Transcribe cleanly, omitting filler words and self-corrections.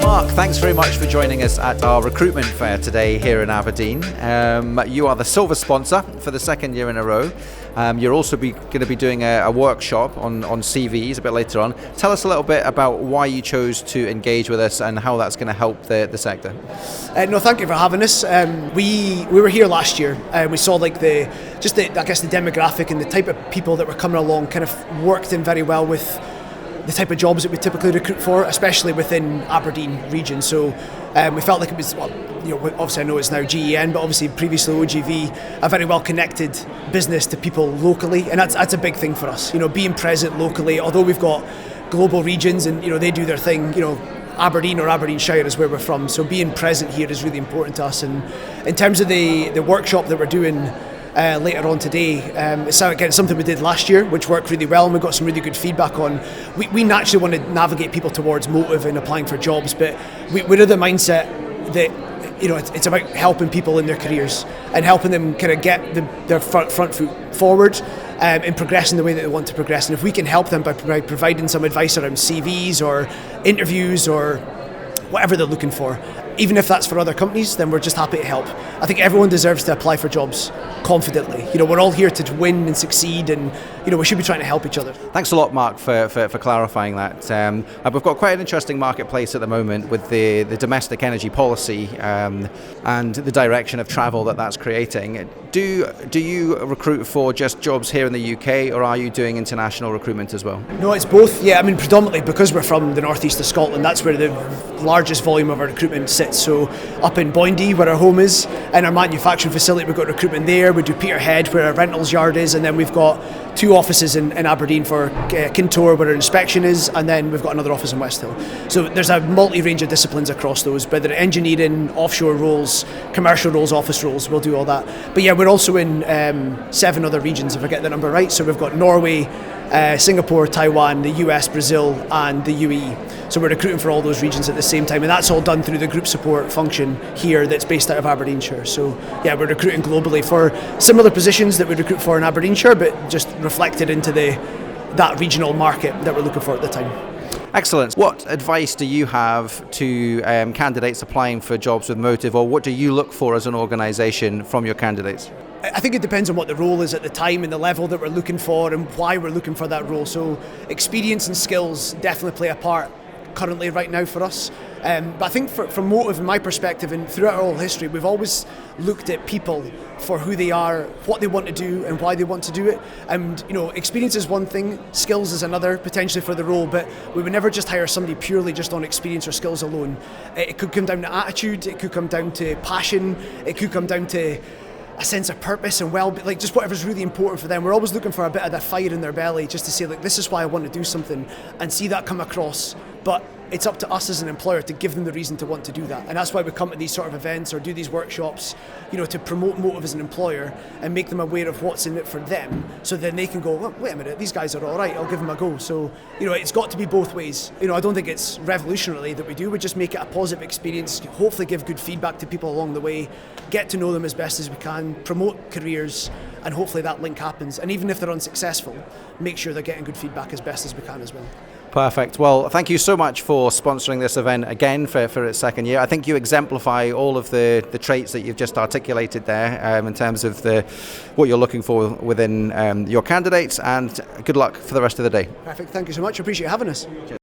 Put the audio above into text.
Mark, thanks very much for joining us at our recruitment fair today here in Aberdeen. You are the silver sponsor for the second year in a row. You're also going to be doing a workshop on CVs a bit later on. Tell us a little bit about why you chose to engage with us and how that's going to help the sector. No, thank you for having us. We were here last year and we saw the demographic and the type of people that were coming along kind of worked in very well with the type of jobs that we typically recruit for, especially within Aberdeen region. So we felt like it was, obviously I know it's now GEN, but obviously previously OGV, a very well connected business to people locally, and that's a big thing for us. Being present locally, although we've got global regions and they do their thing. Aberdeen or Aberdeenshire is where we're from, so being present here is really important to us. And in terms of the workshop that we're doing later on today, it's again something we did last year, which worked really well, and we got some really good feedback on. We naturally want to navigate people towards motive in applying for jobs, but we're of the mindset that it's about helping people in their careers and helping them kind of get their front foot forward and progressing the way that they want to progress. And if we can help them by providing some advice around CVs or interviews or whatever they're looking for, even if that's for other companies, then we're just happy to help. I think everyone deserves to apply for jobs confidently. We're all here to win and succeed, and we should be trying to help each other. Thanks a lot, Mark, for clarifying that. We've got quite an interesting marketplace at the moment with the domestic energy policy and the direction of travel that's creating. Do you recruit for just jobs here in the UK, or are you doing international recruitment as well? No, it's both. Yeah, predominantly because we're from the northeast of Scotland, that's where the largest volume of our recruitment sits. So up in Boyndy, where our home is, and our manufacturing facility, we've got recruitment there. We do Peterhead, where our rentals yard is, and then we've got 2 offices in Aberdeen for Kintore, where our inspection is, and then we've got another office in Westhill. So there's a multi-range of disciplines across those, whether engineering, offshore roles, commercial roles, office roles, we'll do all that. But yeah, we're also in 7 other regions, if I get the number right. So we've got Norway, Singapore, Taiwan, the US, Brazil, and the UAE. So we're recruiting for all those regions at the same time, and that's all done through the group support function here that's based out of Aberdeenshire. So yeah, we're recruiting globally for similar positions that we recruit for in Aberdeenshire, but just reflected into that regional market that we're looking for at the time. Excellent. What advice do you have to candidates applying for jobs with motive, or what do you look for as an organisation from your candidates? I think it depends on what the role is at the time and the level that we're looking for and why we're looking for that role. So experience and skills definitely play a part currently right now for us. But I think from motive, in my perspective, and throughout our whole history, we've always looked at people for who they are, what they want to do, and why they want to do it. And experience is one thing, skills is another, potentially for the role. But we would never just hire somebody purely just on experience or skills alone. It could come down to attitude. It could come down to passion. It could come down to a sense of purpose and just whatever's really important for them. We're always looking for a bit of that fire in their belly, just to say, this is why I want to do something, and see that come across. But it's up to us as an employer to give them the reason to want to do that. And that's why we come to these sort of events or do these workshops, to promote motive as an employer and make them aware of what's in it for them, so then they can go, well, wait a minute, these guys are all right, I'll give them a go. So, it's got to be both ways. I don't think it's revolutionary that we do. We just make it a positive experience, hopefully give good feedback to people along the way, get to know them as best as we can, promote careers, and hopefully that link happens. And even if they're unsuccessful, make sure they're getting good feedback as best as we can as well. Perfect. Well, thank you so much for sponsoring this event again for its second year. I think you exemplify all of the traits that you've just articulated there in terms of what you're looking for within your candidates, and good luck for the rest of the day. Perfect. Thank you so much. I appreciate having us. Cheers.